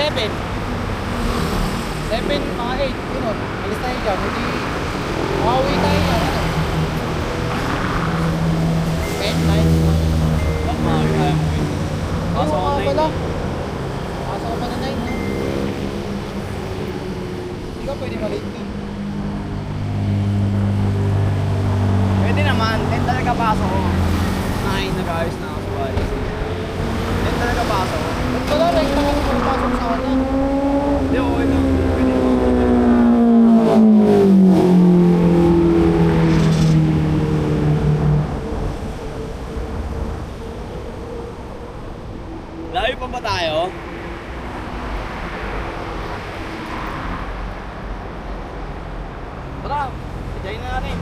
7. 7, mga 8. Yun o. Alis tayo dyan. Hindi. Makauwi tayo dyan. Ano? 10, 9. Pasok ka pala. Pasok ka pa na 9. Hindi ka pwede malate dun. Pwede naman, 10 talaga pasok ko. 9 nag-ayos na ako sa bali. 10 talaga pasok ko. Ba't pala right na ako pumapasok sa kanya? Hindi, okay lang. Pwede naman. Layo pa ba tayo? Tara, ijayin na natin.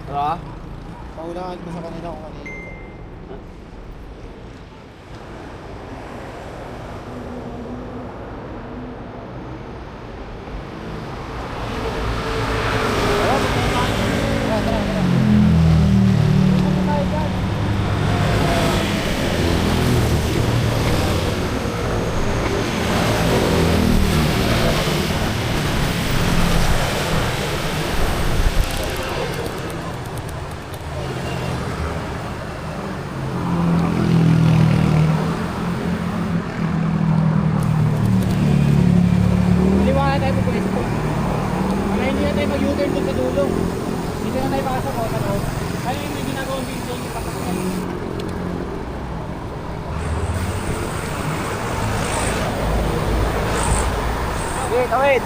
Tara. Paunahan ko sa kanila kung kanino. Tara, tara, tara. Punta tayo dyan. Maliwanag tayo po ito. Para hindi na tayo mag-U-turn dun sa dulo. Dito na tayo pasok o sa loob. Kaya yung may ginagawang building yung pasok na. Wait, wait.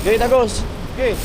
Okay, tagos. Okay.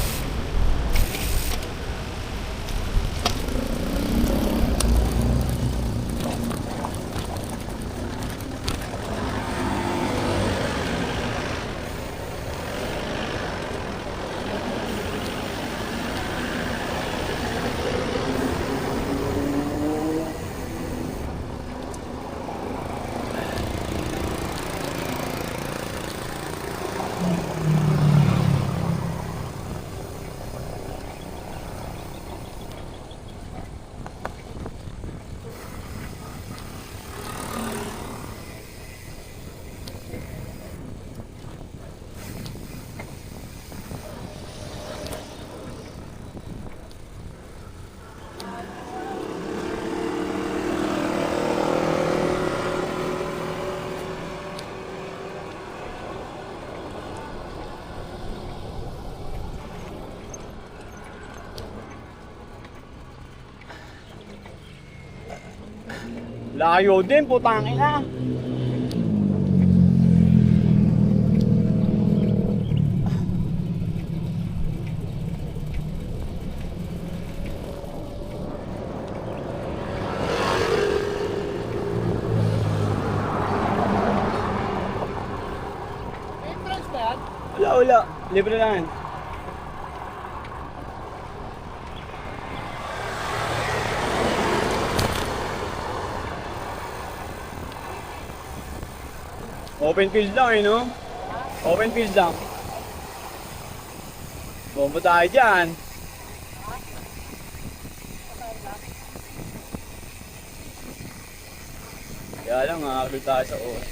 Layo din, putang ina. Entrance ba yan? Wala. Libre lang. Open field lang eh, no? Open field lang. Bomba tayo dyan. Kaya lang, makakagod tayo sa oras.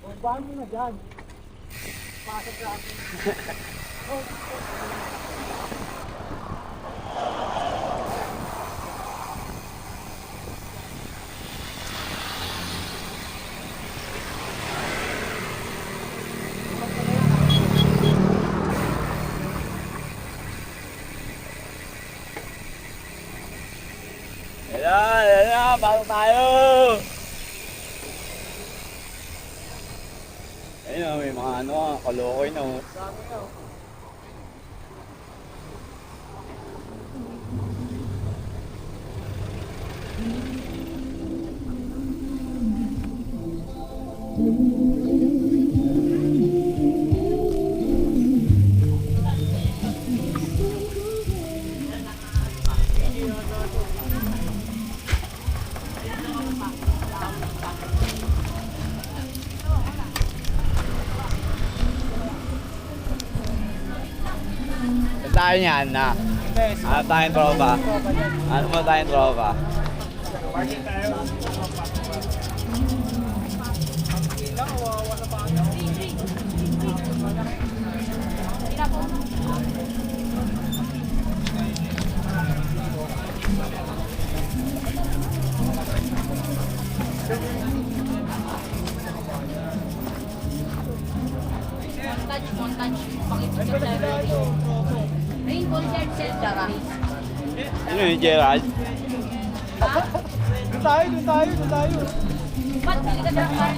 Bombahan mo na dyan. Pasok lang. Pasok tayo! Ayun o, may mga ano, kalokoy na o. Saan tayo niyan na? Ano tayong tropa? Ano mo tayong tropa? Parking tayo. Montage. Pakipot yung driver. Rainbow Jet Cell Dara. Ano yung Gerald? Doon tayo. Ba't pili ka ng card?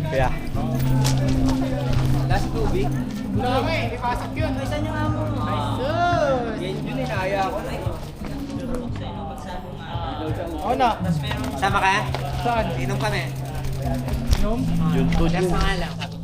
Kaya. Last tubig. Wala ka eh, ipasok yun. Isa niyo nga mo. Nice. Yun inaya ko na eh. Ako na. Sama ka? Saan? Inom kami. Inom? Yun to Just nga lang.